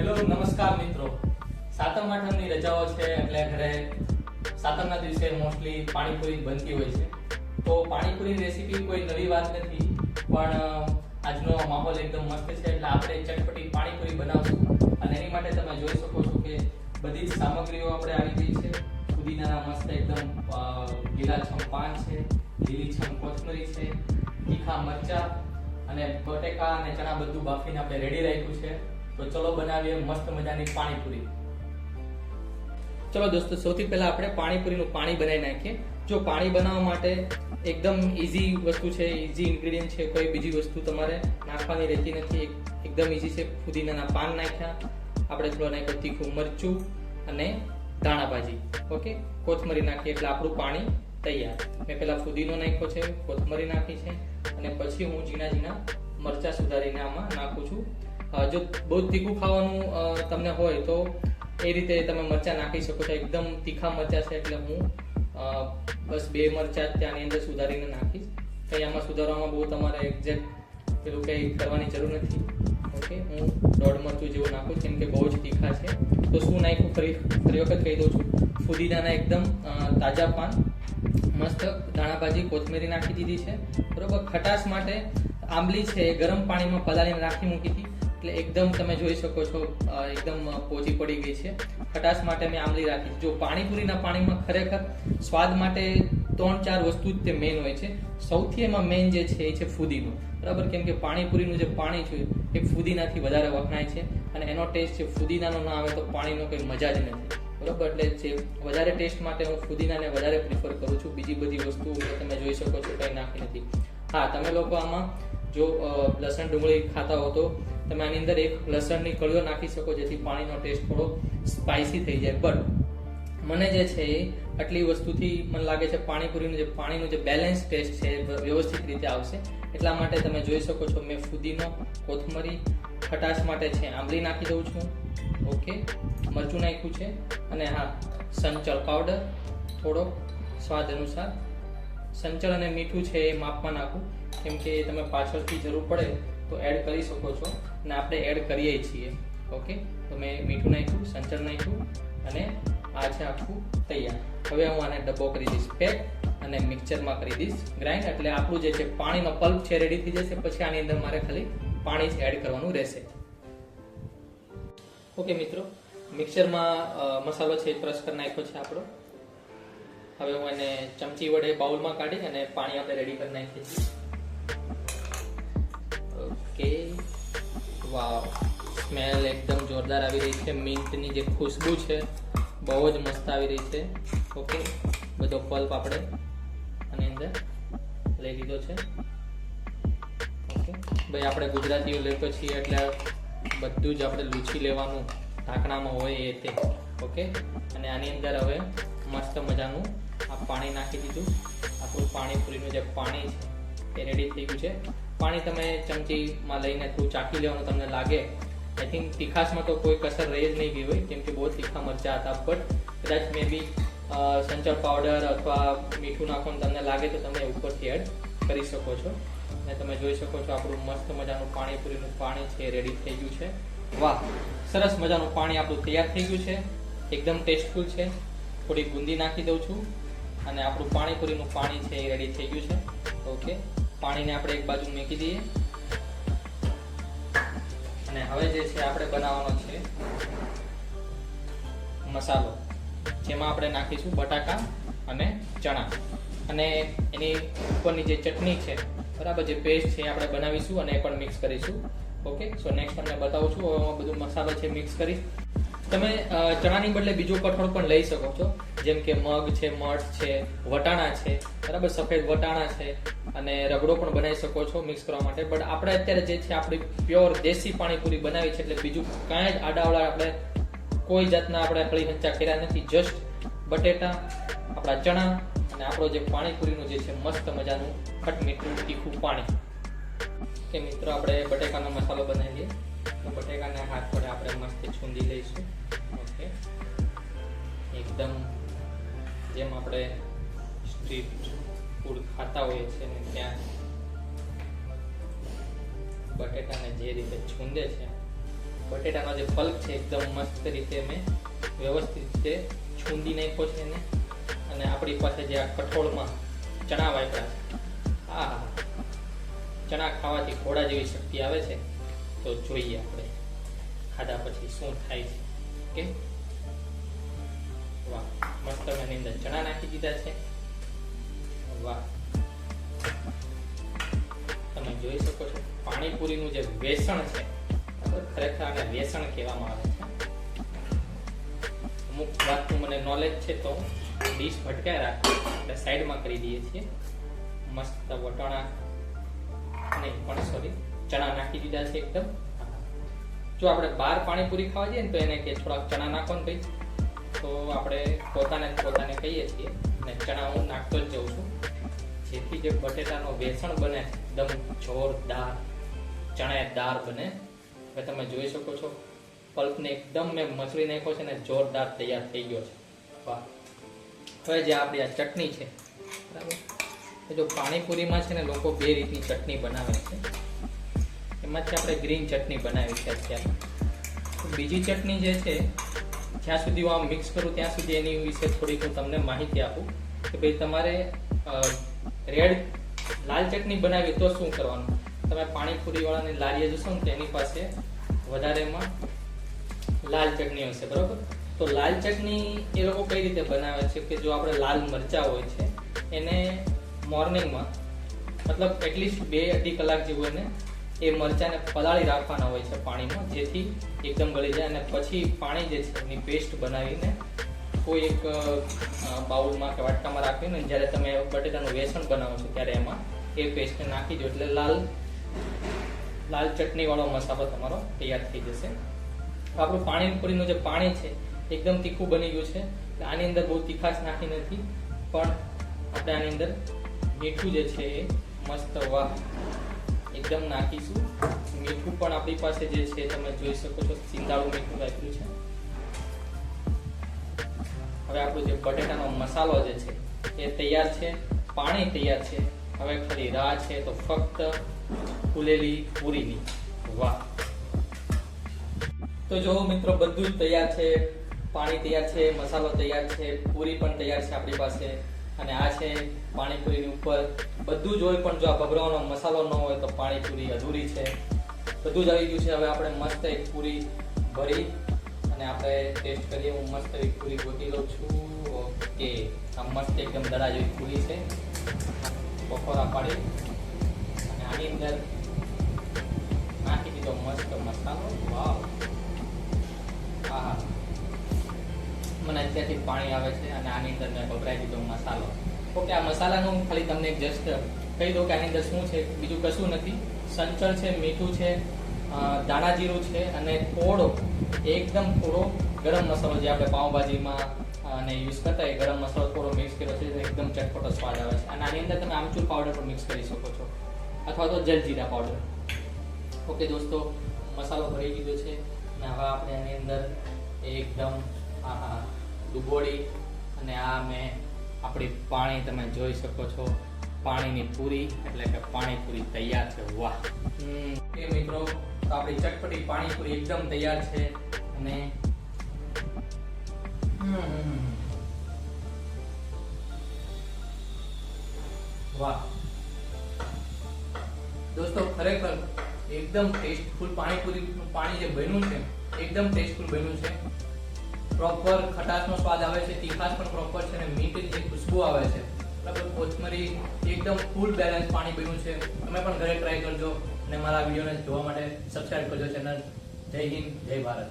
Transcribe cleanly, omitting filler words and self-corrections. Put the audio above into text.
Hello નમસ્કાર મિત્રો, સાતમ આઠમની રજાઓ છે એટલે ઘરે સાતમના દિવસે મોસ્ટલી પાણીપુરી બનતી હોય છે. તો પાણીપુરીની રેસીપી કોઈ નવી વાત નથી, પણ આજનો માહોલ એકદમ મસ્ત છે એટલે આપણે ચટપટી પાણીપુરી બનાવશું. અને એની માટે તમે જોઈ શકો છો કે બધી જ સામગ્રીઓ આપણે આવી ગઈ છે. ફુદીનાના મસ્ત એકદમ લીલાછમ પાન છે, લીલીછમ કોથમરી છે, તીખા મરચા અને બટેકા અને ચણા બધું બાફીને આપણે રેડી રાખ્યું છે. તો ચલો બનાવીએ મસ્ત મજાની પાણીપુરી. ચલો દોસ્તો, સૌથી પહેલા આપણે પાણીપુરીનું પાણી બનાવી નાખીએ. જો પાણી બનાવવા માટે એકદમ ઈઝી વસ્તુ છે, ઈઝી ઇન્ગ્રેડિયન્ટ છે, કોઈ બીજી વસ્તુ તમારે નાખવાની રહેતી નથી. એકદમ ઈઝી છે. ફુદીનાના પાન નાખ્યા, આપણે થોડો નાખ્યો તીખું મરચું અને ધાણા ભાજી, ઓકે, કોથમરી નાખી એટલે આપણું પાણી તૈયાર. મેં પહેલા ફુદીનો નાખ્યો છે, કોથમરી નાખી છે અને પછી હું ઝીણા ઝીણા મરચા સુધારીને આમાં નાખું છું. જો બહુ તીખું ખાવાનું તમને હોય તો એ રીતે તમે મરચા નાખી શકો છો. એકદમ તીખા મરચા છે એટલે હું બસ 2 મરચા ત્યાંની અંદર સુધારીને નાખીશ. કંઈ આમાં સુધારવામાં બહુ તમારે એક્ઝેક્ટ પેલું કંઈ કરવાની જરૂર નથી. ઓકે, હું 1.5 મરચું જેવું નાખું કેમ કે બહુ જ તીખા છે. તો શું નાખ્યું ફરી વખત કહી દઉં છું. ફુદીનાના એકદમ તાજા પાન, મસ્ત ધાણા ભાજી, કોથમીરી નાખી દીધી છે. બરોબર. ખટાશ માટે આંબલી છે એ ગરમ પાણીમાં પલાળીને રાખી મૂકી હતી એટલે એકદમ તમે જોઈ શકો છો એકદમ પોચી પડી ગઈ છે. ખટાશ માટે મેં આંબલી રાખી. જો પાણીપુરીના પાણીમાં ખરેખર સ્વાદ માટે 3-4 વસ્તુ જ તે મેઇન હોય છે. સૌથી એમાં મેઇન જે છે એ છે ફુદીનો. બરાબર, કેમ કે પાણીપુરીનું જે પાણી છે એ ફુદીનાથી વધારે વખણાય છે અને એનો ટેસ્ટ છે ફુદીનાનો ના આવે તો પાણીનો કોઈ મજા જ નથી. બરોબર, એટલે જે વધારે ટેસ્ટ માટે હું ફુદીનાને વધારે પ્રિફર કરું છું. બીજી બધી વસ્તુઓ તમે જોઈ શકો છો કંઈ નાખી નથી. હા, તમે લોકો આમાં જો લસણ ડુંગળી ખાતા હો તો તમે આની અંદર એક લસણની કળીઓ નાખી શકો જેથી પાણીનો ટેસ્ટ થોડો સ્પાઇસી થઈ જાય. બટ મને જે છે એ આટલી વસ્તુથી મને લાગે છે પાણીનું જે બેલેન્સ ટેસ્ટ છે વ્યવસ્થિત રીતે આવશે. એટલા માટે તમે જોઈ શકો છો મેં ફુદીનો, કોથમરી, ખટાશ માટે છે આંબલી નાખી દઉં છું. ઓકે, મરચું નાખ્યું છે અને હા, સંચળ પાવડર થોડો સ્વાદ અનુસાર. સંચળ અને મીઠું છે એ માપમાં નાખું કેમ કે તમે પાછળથી જરૂર પડે તો એડ કરી શકો છો અને આપણે એડ કરીએ છીએ. ઓકે, તો મેં મીઠું નાખ્યું, સંચળ નાખ્યું અને આ છે આખું તૈયાર. હવે હું આને ડબ્બો કરી દઈશ પેક અને મિક્સચરમાં કરી દઈશ ગ્રાઇન્ડ. એટલે આપણું જે છે પાણીનો પલ્પ છે રેડી થઈ જશે. પછી આની અંદર મારે ખાલી પાણી જ એડ કરવાનું રહેશે. ઓકે મિત્રો, મિક્સચરમાં મસાલો છે ક્રશ કરી નાખ્યો છે આપણો. હવે હું એને ચમચી વડે બાઉલમાં કાઢી અને પાણી આપણે રેડી કરી નાખીએ છીએ. ઓકે, વાવ, સ્મેલ એકદમ જોરદાર આવી રહી છે. મિન્ટની જે ખુશ્બુ છે બહુ જ મસ્ત આવી રહી છે. ઓકે, બધો પલ્પ આપણે આની અંદર લઈ લીધો છે. ઓકે ભાઈ, આપણે ગુજરાતીઓ લેતો છીએ એટલે બધું જ આપણે લૂછી લેવાનું ઢાંકણામાં હોય એ તે. ઓકે, અને આની અંદર હવે મસ્ત મજાનું આ પાણી નાખી દીધું. આપણું પાણીપુરીનું જે પાણી છે એ રેડી થઈ ગયું છે. પાણી તમે ચમચીમાં લઈને થોડું ચાખી લેવાનું. તમને લાગે આઈ થિંક તીખાશમાં તો કોઈ કસર રહી જ નહીં ગઈ હોય કેમ કે બહુ તીખા મરચા હતા. બટ કદાચ મે બી સંચળ પાવડર અથવા મીઠું નાખવાનું તમને લાગે તો તમે ઉપરથી એડ કરી શકો છો. અને તમે જોઈ શકો છો આપણું મસ્ત મજાનું પાણીપુરીનું પાણી છે રેડી થઈ ગયું છે. વાહ, સરસ મજાનું પાણી આપણું તૈયાર થઈ ગયું છે. એકદમ ટેસ્ટફુલ છે. થોડી બુંદી નાખી દઉં છું અને આપણું પાણીપુરીનું પાણી છે એ રેડી થઈ ગયું છે. ઓકે, પાણીને આપણે એક બાજુ મૂકી દઈએ અને હવે જે છે આપણે બનાવવાનો છે મસાલો, જેમાં આપણે નાખીશું બટાકા અને ચણા અને એની ઉપરની જે ચટણી છે, બરાબર, જે પેસ્ટ છે આપણે બનાવીશું અને એ પણ મિક્સ કરીશું. ઓકે, સો નેક્સ્ટ તમને બતાવું છું. હવે બધું મસાલો છે મિક્સ કરીશ. તમે ચણાની બદલે બીજો કઠોળ પણ લઈ શકો છો, જેમ કે મગ છે, મઠ છે, વટાણા છે, બરાબર, સફેદ વટાણા છે અને રગડો પણ બનાવી શકો છો મિક્સ કરવા માટે. બટ આપણે અત્યારે જે છે આપણી પ્યોર દેશી પાણીપુરી બનાવી છે એટલે બીજું કાંઈ જ આડાવડા આપણે કોઈ જાતના આપણે હળી હંચા કર્યા નથી. જસ્ટ બટેટા, આપણા ચણા અને આપણો જે પાણીપુરીનું જે છે મસ્ત મજાનું ખટ મીઠું તીખું પાણી. કે મિત્રો, આપણે બટેકાનો મસાલો બનાવીએ તો બટેકાને હાથ વડે આપણે મસ્ત છૂંદી લઈશું. ઓકે, એકદમ જેમ આપણે સ્ટ્રીટ ફૂડ ખાતા હોઈએ છીએ ને ત્યાં બટેટાને જે રીતે છૂંદે છે બટેટાનો જે પલ્પ છે એકદમ મસ્ત રીતે મેં વ્યવસ્થિત રીતે છૂંદી નાખ્યો છે એને. અને આપણી પાસે જે આ કઠોળમાં ચણા વાપર્યા છે, આ ચણા ખાવાથી ઘોડા જેવી શક્તિ આવે છે. તો જોઈએ આપણે ખાધા પછી શું થાય છે. ઓકે, વાહ, મસ્ત મેં એની અંદર ચણા નાખી દીધા છે. વાહ, તમે જોઈ શકો છો પાણીપુરીનું જે વેસણ છે, ખરેખર આને વેસણ કહેવામાં આવે છે. અમુક વાતનું મને નોલેજ છે તો ડીશ ભટકાઈ રાખી એટલે સાઈડમાં કરી દઈએ છીએ. મસ્ત વટાણા નહીં પણ સોરી ચણા નાખી દીધા છે એકદમ. જો આપણે બહાર પાણીપુરી ખાવા જઈએ ને તો એને કે થોડાક ચણા નાખો ને ભાઈ, તો આપણે પોતાને કહીએ છીએ. અને ચણા હું નાખતો જ જાઉં છું, જેથી જે બટેટાનો વેસણ બને એકદમ જોરદાર ચણાદાર બને. હવે તમે જોઈ શકો છો પલ્પને એકદમ મેં મસળી નાખ્યો છે ને જોરદાર તૈયાર થઈ ગયો છે. વાહ. હવે જે આપણી આ ચટણી છે, બરાબર, જો પાણીપુરીમાં છે ને લોકો બે રીતની ચટણી બનાવે છે. એમાંથી આપણે ગ્રીન ચટણી બનાવી છે અત્યારે. બીજી ચટણી જે છે, જ્યાં સુધી હું આમ મિક્સ કરું ત્યાં સુધી એની વિશે થોડીક હું તમને માહિતી આપું કે ભાઈ તમારે લાલ ચટણી બનાવી તો શું કરવાનું. તમે પાણીપુરી વાળાની લારીએ જશો ને તો એની પાસે વધારેમાં લાલ ચટણી હશે, બરોબર. તો લાલ ચટણી એ લોકો કઈ રીતે બનાવે છે કે જો આપણે લાલ મરચા હોય છે એને મોર્નિંગમાં મતલબ એટલીસ્ટ 2-2.5 કલાક જેવું એને એ મરચાને પલાળી રાખવાના હોય છે પાણીમાં, જેથી એકદમ ગળી જાય. અને પછી પાણી જે છે એની પેસ્ટ બનાવીને કોઈ એક બાઉલમાં કે વાટકામાં રાખીને જ્યારે તમે બટેટાનું વેસણ બનાવો છો ત્યારે એમાં એ પેસ્ટને નાખી દો એટલે લાલ ચટણી વાળો મસાલો તમારો તૈયાર થઈ જશે. આપણું પાણીપુરીનું જે પાણી છે એકદમ તીખું બની ગયું છે. આની અંદર બહુ તીખાશ નાખી નથી, પણ આપણે આની અંદર મીઠું જે છે એ મસ્ત વાહ એકદમ નાખીશું. મીઠું પણ આપણી પાસે જે છે તમે જોઈ શકો છો સિંધાળું મીઠું વાપર્યું છે. હવે આપણો જે બટેટાનો મસાલો જે છે એ તૈયાર છે, પાણી તૈયાર છે. હવે ખરી રાહ છે તો ફક્ત ફૂલેલી પૂરીની. વાહ. તો જો મિત્રો બધું જ તૈયાર છે, પાણી તૈયાર છે, મસાલો તૈયાર છે, પૂરી પણ તૈયાર છે આપણી પાસે. અને આ છે પાણીપુરીની ઉપર બધું જ હોય, પણ જો આ ભભરાવાનો મસાલો ન હોય તો પાણીપુરી અધૂરી છે. બધું જ આવી ગયું છે. હવે આપણે મસ્ત એક પૂરી ભરી અને આપણે ટેસ્ટ કરીએ. હું મસ્ત એક પૂરી ગોતી લઉં છું. ઓકે, આ મસ્ત એકદમ દડા જેવી પૂરી છે. પકોડા પાડી અને આની અંદર નાખી દીધો મસ્ત મસાલો. વાવ, હા, મને અત્યારથી પાણી આવે છે. અને આની અંદર મેં ભભરાઈ દીધો મસાલો. ઓકે, આ મસાલાનું ખાલી તમને એક જસ્ટ કહી દઉં કે આની અંદર શું છે, બીજું કશું નથી. સંચળ છે, મીઠું છે, દાણા જીરું છે અને એકદમ થોડો ગરમ મસાલો જે આપણે પાઉંભાજીમાં અને યુઝ કરતા એ ગરમ મસાલો થોડો મિક્સ કર્યો છે, એકદમ ચટપટો સ્વાદ આવે છે. અને આની અંદર તમે આમચૂર પાવડર પણ મિક્સ કરી શકો છો, અથવા તો જલજીરા પાવડર. ઓકે દોસ્તો, મસાલો ભરી દીધો છે અને હવે આપણે આની અંદર એકદમ ડુબોળી અને આ મેં આપણી પાણી તમે જોઈ શકો છો પાણીની પૂરી એટલે કે પાણીપુરી તૈયાર છે. વાહ. એ મિત્રો, તો આપણી ચટપટી પાણીપુરી એકદમ તૈયાર છે. અને વાહ દોસ્તો, ખરેખર એકદમ ટેસ્ટફુલ પાણીપુરી પાણી જે બન્યું છે એકદમ ટેસ્ટફુલ બન્યું છે. પ્રોપર ખટાશનો સ્વાદ આવે છે, તીખાશ પણ પ્રોપર છે અને મીઠની જે ખુશ્બુ આવે છે, બરાબર, કોથમરી, એકદમ ફૂલ બેલેન્સ પાણી બન્યું છે. તમે પણ ઘરે ટ્રાય કરજો અને મારા વિડીયોને જોવા માટે સબસ્ક્રાઇબ કરજો ચેનલ. જય હિન્દ, જય ભારત.